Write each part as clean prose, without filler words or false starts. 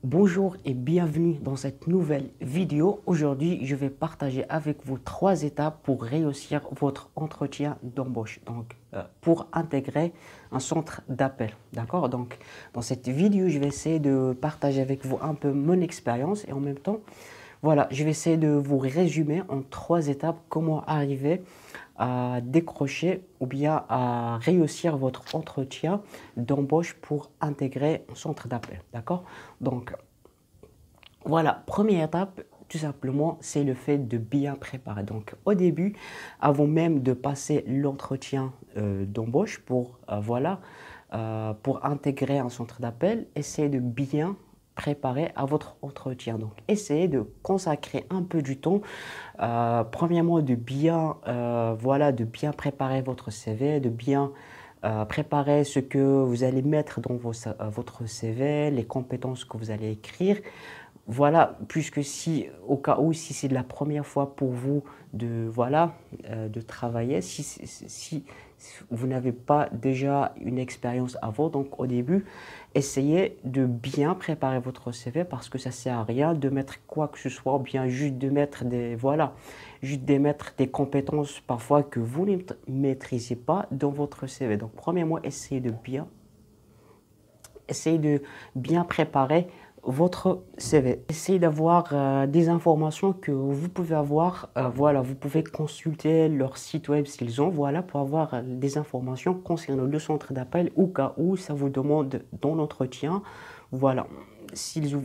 Bonjour et bienvenue dans cette nouvelle vidéo. Aujourd'hui, je vais partager avec vous 3 étapes pour réussir votre entretien d'embauche. Pour intégrer un centre d'appel. D'accord? Donc, dans cette vidéo, je vais essayer de partager avec vous un peu mon expérience et en même temps, voilà, je vais essayer de vous résumer en 3 étapes comment arriver à décrocher ou bien à réussir votre entretien d'embauche pour intégrer un centre d'appel. D'accord? Donc, voilà, première étape, tout simplement, c'est le fait de bien préparer. Donc, au début, avant même de passer l'entretien d'embauche pour intégrer un centre d'appel, essayez de bien préparer à votre entretien. Donc, essayez de consacrer un peu du temps. Premièrement, de bien préparer votre CV, de bien préparer ce que vous allez mettre dans votre CV, les compétences que vous allez écrire. Voilà, puisque si, au cas où, si c'est la première fois pour vous de travailler, si vous n'avez pas déjà une expérience avant, donc au début, essayez de bien préparer votre CV parce que ça ne sert à rien de mettre quoi que ce soit, ou bien juste de mettre juste de mettre des compétences parfois que vous ne maîtrisez pas dans votre CV. Donc, premièrement, essayez de bien préparer votre CV. Essayez d'avoir des informations que vous pouvez avoir. Vous pouvez consulter leur site web s'ils ont, pour avoir des informations concernant le centre d'appel au cas où ça vous demande dans l'entretien. Voilà. S'ils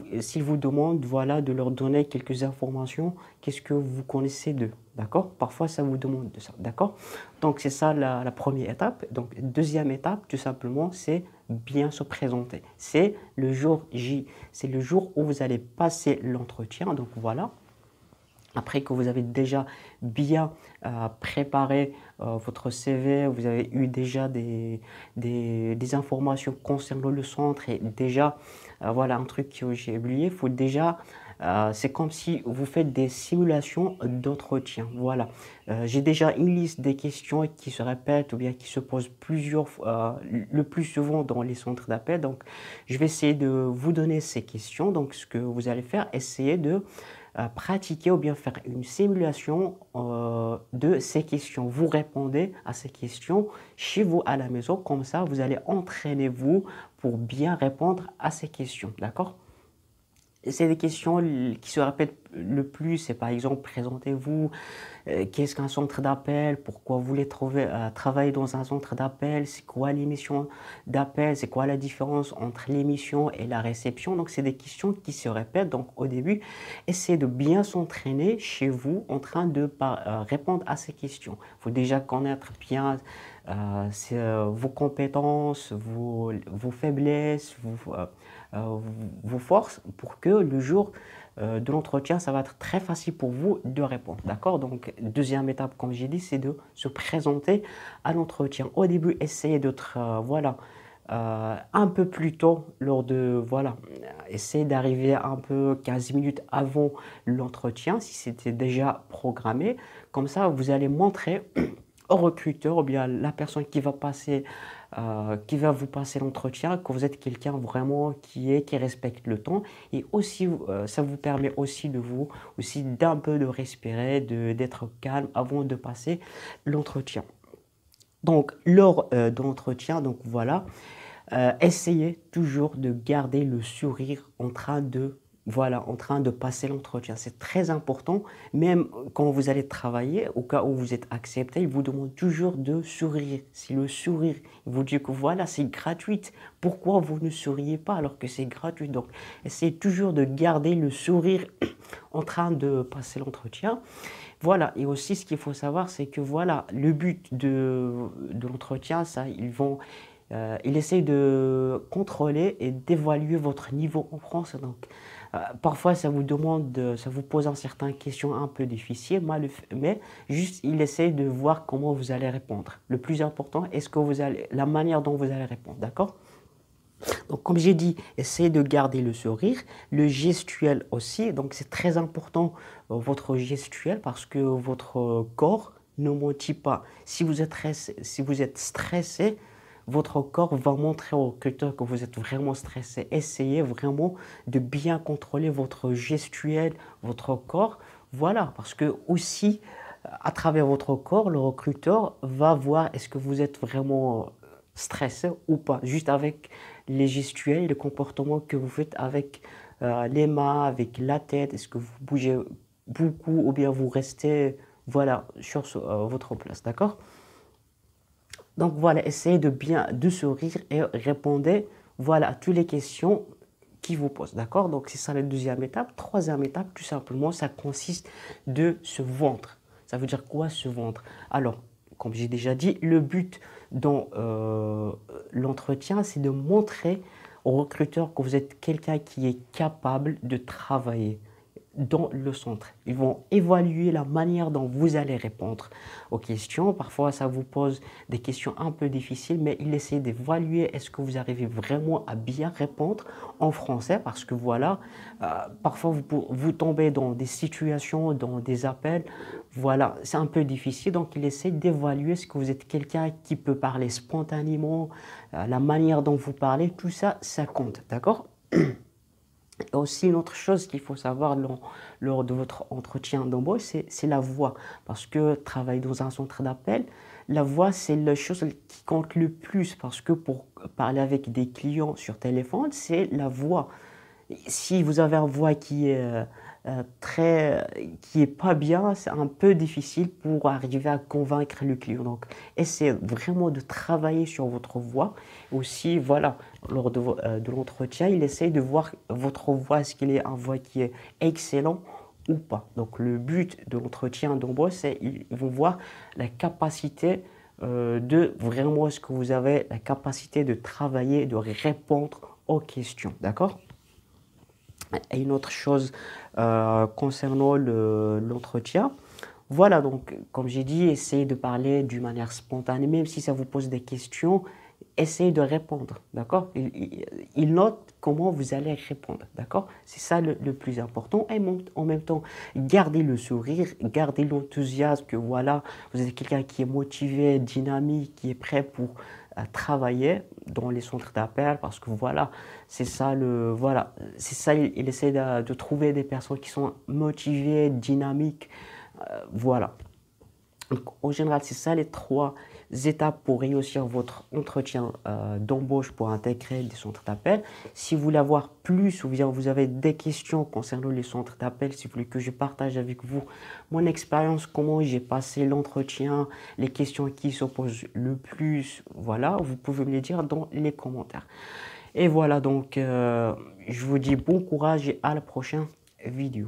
vous demandent de leur donner quelques informations, qu'est-ce que vous connaissez d'eux, d'accord? Parfois, ça vous demande de ça, d'accord? Donc, c'est ça la première étape. Donc, deuxième étape, tout simplement, c'est bien se présenter. C'est le jour J, c'est le jour où vous allez passer l'entretien. Donc, voilà. Après que vous avez déjà bien préparé votre CV, vous avez eu déjà des informations concernant le centre et déjà, un truc que j'ai oublié, il faut déjà, c'est comme si vous faites des simulations d'entretien. Voilà. J'ai déjà une liste des questions qui se répètent ou bien qui se posent le plus souvent dans les centres d'appel. Donc, je vais essayer de vous donner ces questions. Donc, ce que vous allez faire, essayez de pratiquer ou bien faire une simulation de ces questions. Vous répondez à ces questions chez vous à la maison. Comme ça, vous allez entraîner vous pour bien répondre à ces questions. D'accord? C'est des questions qui se répètent le plus. C'est par exemple, présentez-vous, qu'est-ce qu'un centre d'appel, pourquoi vous voulez travailler dans un centre d'appel, c'est quoi l'émission d'appel, c'est quoi la différence entre l'émission et la réception. Donc, c'est des questions qui se répètent. Donc, au début, essayez de bien s'entraîner chez vous en train de répondre à ces questions. Il faut déjà connaître bien vos compétences, vos faiblesses, vos forces pour que le jour de l'entretien, ça va être très facile pour vous de répondre. D'accord? Donc, deuxième étape, comme j'ai dit, c'est de se présenter à l'entretien. Au début, essayez d'être un peu plus tôt essayez d'arriver un peu 15 minutes avant l'entretien si c'était déjà programmé. Comme ça, vous allez montrer au recruteur ou bien la personne qui va vous passer l'entretien, que vous êtes quelqu'un vraiment qui respecte le temps. Et aussi, ça vous permet aussi d'un peu de respirer, d'être calme avant de passer l'entretien. Donc, lors de l'entretien, essayez toujours de garder le sourire en train de passer l'entretien. C'est très important, même quand vous allez travailler, au cas où vous êtes accepté, il vous demande toujours de sourire. Si le sourire vous dit que c'est gratuit, pourquoi vous ne souriez pas alors que c'est gratuit? Donc, essayez toujours de garder le sourire en train de passer l'entretien. Voilà, et aussi ce qu'il faut savoir, c'est que le but de l'entretien, il essaie de contrôler et d'évaluer votre niveau en français. Donc, parfois, ça vous pose certaines questions un peu difficiles, mais juste, il essaie de voir comment vous allez répondre. Le plus important, la manière dont vous allez répondre, d'accord? Donc, comme j'ai dit, essayez de garder le sourire, le gestuel aussi. Donc, c'est très important, votre gestuel, parce que votre corps ne mentit pas. Si vous êtes stressé, votre corps va montrer au recruteur que vous êtes vraiment stressé. Essayez vraiment de bien contrôler votre gestuelle, votre corps. Voilà, parce que aussi, à travers votre corps, le recruteur va voir est-ce que vous êtes vraiment stressé ou pas, juste avec les gestuels et le comportement que vous faites avec les mains, avec la tête. Est-ce que vous bougez beaucoup ou bien vous restez voilà, sur votre place, d'accord? Donc voilà, essayez de bien de sourire et répondez voilà, à toutes les questions qui vous posent, d'accord? Donc c'est ça la deuxième étape. Troisième étape, tout simplement, ça consiste de se vendre. Ça veut dire quoi se vendre? Alors, comme j'ai déjà dit, le but dans l'entretien, c'est de montrer au recruteur que vous êtes quelqu'un qui est capable de travailler dans le centre. Ils vont évaluer la manière dont vous allez répondre aux questions. Parfois, ça vous pose des questions un peu difficiles, mais ils essaient d'évaluer est-ce que vous arrivez vraiment à bien répondre en français, parce que voilà, parfois vous tombez dans des situations, dans des appels, voilà, c'est un peu difficile. Donc, ils essaient d'évaluer est-ce que vous êtes quelqu'un qui peut parler spontanément, la manière dont vous parlez, tout ça, ça compte, d'accord? Et aussi, une autre chose qu'il faut savoir lors de votre entretien d'embauche, c'est la voix. Parce que travailler dans un centre d'appel, la voix, c'est la chose qui compte le plus. Parce que pour parler avec des clients sur téléphone, c'est la voix. Si vous avez une voix qui est pas bien, c'est un peu difficile pour arriver à convaincre le client. Donc, essayez vraiment de travailler sur votre voix. Aussi, voilà, lors de l'entretien, il essaye de voir votre voix, est-ce qu'il est une voix qui est excellente ou pas. Donc, le but de l'entretien d'embauche, c'est qu'ils vont voir la capacité de vraiment, est-ce que vous avez la capacité de travailler, de répondre aux questions. D'accord? Et une autre chose concernant l'entretien, voilà, donc comme j'ai dit, essayez de parler d'une manière spontanée, même si ça vous pose des questions, essayez de répondre, d'accord? Il note comment vous allez répondre, d'accord? C'est ça le plus important. Et en même temps, gardez le sourire, gardez l'enthousiasme que voilà, vous êtes quelqu'un qui est motivé, dynamique, qui est prêt pour travailler dans les centres d'appel, parce que voilà, c'est ça voilà, c'est ça, il essaie de trouver des personnes qui sont motivées, dynamiques, voilà. Donc, en général, c'est ça les trois étapes pour réussir votre entretien d'embauche pour intégrer des centres d'appel. Si vous voulez avoir plus ou bien vous avez des questions concernant les centres d'appel, si vous voulez que je partage avec vous mon expérience, comment j'ai passé l'entretien, les questions qui se posent le plus, voilà, vous pouvez me les dire dans les commentaires. Et voilà, donc je vous dis bon courage et à la prochaine vidéo.